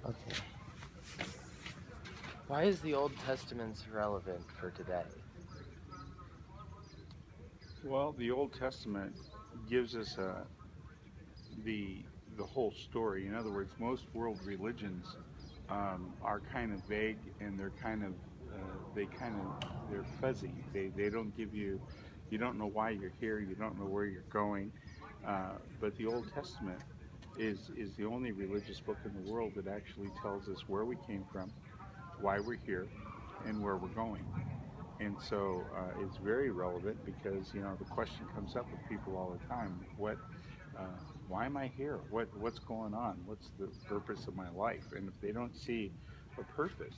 Okay. Why is the Old Testament relevant for today? Well, the Old Testament gives us the the whole story. In other words, most world religions are kind of vague, and they're kind of they're fuzzy. They don't give you, you don't know why you're here, you don't know where you're going. But the Old Testament is the only religious book in the world that actually tells us where we came from, why we're here, and where we're going. And so it's very relevant because the question comes up with people all the time: uh, why am I here? What's going on? What's the purpose of my life? And if they don't see a purpose,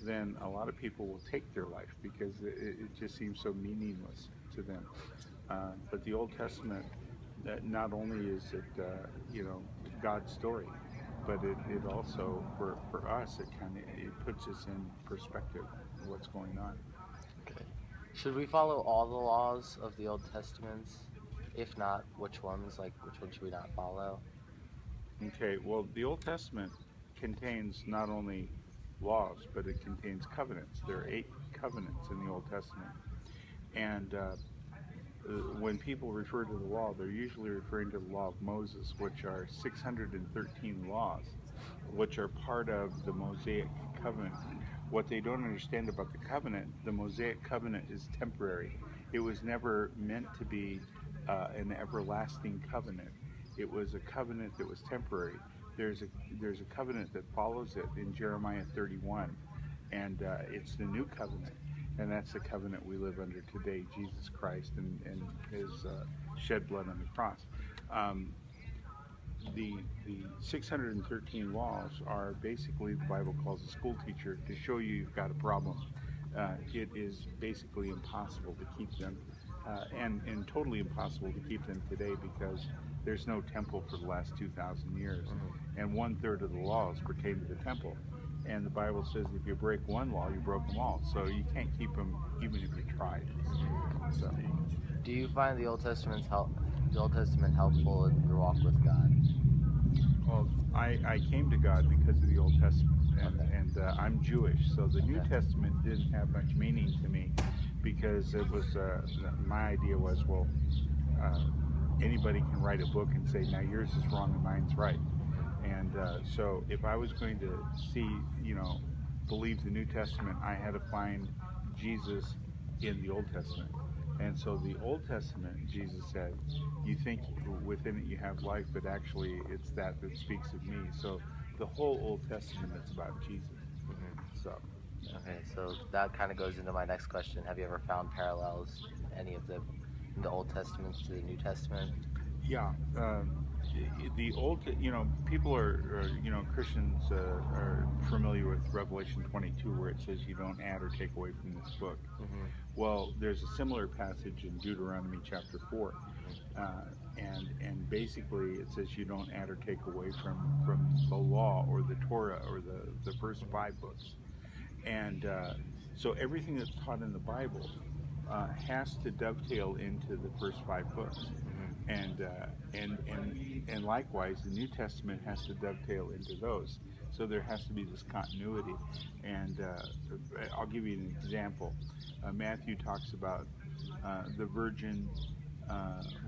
then a lot of people will take their life because it just seems so meaningless to them. But the Old Testament, not only is it God's story, but it also for us it puts us in perspective of what's going on. Okay. Should we follow all the laws of the Old Testament? If not, which ones? Like, which ones should we not follow? Okay, well, the Old Testament contains not only laws, but it contains covenants. There are 8 covenants in the Old Testament. And when people refer to the law, they're usually referring to the law of Moses, which are 613 laws, which are part of the Mosaic covenant. What they don't understand about the Mosaic covenant is temporary. It was never meant to be an everlasting covenant. It was a covenant that was temporary. There's a there's a covenant that follows it in Jeremiah 31, and it's the new covenant, and that's the covenant we live under today, Jesus Christ and his shed blood on the cross. Um, the 613 laws are basically, the Bible calls a school teacher to show you you've got a problem. It is basically impossible to keep them, and totally impossible to keep them today because there's no temple for the last 2,000 years, Mm-hmm. and 1/3 of the laws pertain to the temple. And the Bible says if you break one law, you broke them all. So you can't keep them even if you tried. So, Do you find the Old Testament helpful in your walk with God? well, I came to God because of the Old Testament, Okay. and I'm Jewish, so the New Okay. Testament didn't have much meaning to me because it was my idea was, well, uh, anybody can write a book and say, now yours is wrong and mine's right. And so if I was going to see, believe the New Testament, I had to find Jesus in the Old Testament. And so the Old Testament, Jesus said, you think within it you have life, but actually it's that speaks of me. So the whole Old Testament is about Jesus. Mm-hmm. So, yeah. Okay, so that kind of goes into my next question. Have you ever found parallels in any of the Old Testaments to the New Testament? Yeah, the old, people Christians are familiar with Revelation 22, where it says you don't add or take away from this book. Mm-hmm. Well, there's a similar passage in Deuteronomy chapter 4, and basically it says you don't add or take away from the law or the Torah or the first Mm-hmm. 5 books. And so everything that's taught in the Bible has to dovetail into the first 5 books, Mm-hmm. and and likewise the New Testament has to dovetail into those. So there has to be this continuity. And I'll give you an example. Matthew talks about the virgin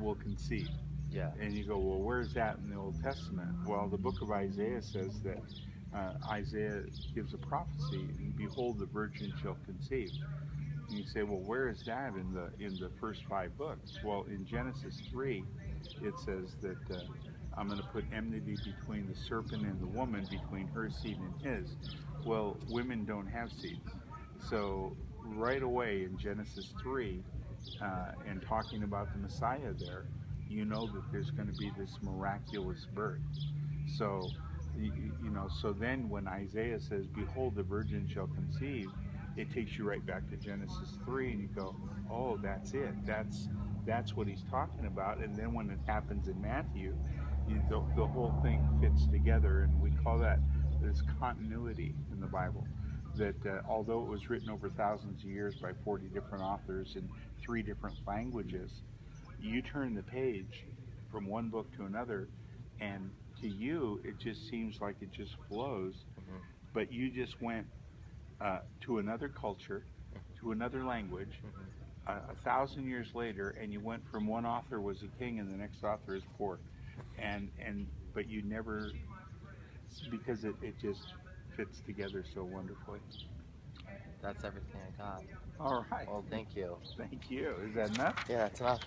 will conceive. Yeah. And you go, well, where's that in the Old Testament? Well, the book of Isaiah says that Isaiah gives a prophecy, and behold, the virgin shall conceive. And you say, well, where is that in the first 5 books? Well, in Genesis 3, it says that I'm going to put enmity between the serpent and the woman, between her seed and his. Well, women don't have seeds. So right away in Genesis 3, and talking about the Messiah there, you know that there's going to be this miraculous birth. So, so then when Isaiah says, behold, the virgin shall conceive, it takes you right back to Genesis 3, and you go, oh, that's it. That's what he's talking about. And then when it happens in Matthew, the whole thing fits together, and we call that, there's continuity in the Bible. That although it was written over thousands of years by 40 different authors in 3 different languages, you turn the page from one book to another, and to you, it just seems like it just flows. Mhm. But you just went to another culture, to another language, Mhm. 1,000 years later, and you went from one author was a king and the next author is poor, and but you never, because it just fits together so wonderfully. That's everything I got. All right. Well, thank you. Thank you. Is that enough? Yeah, that's enough.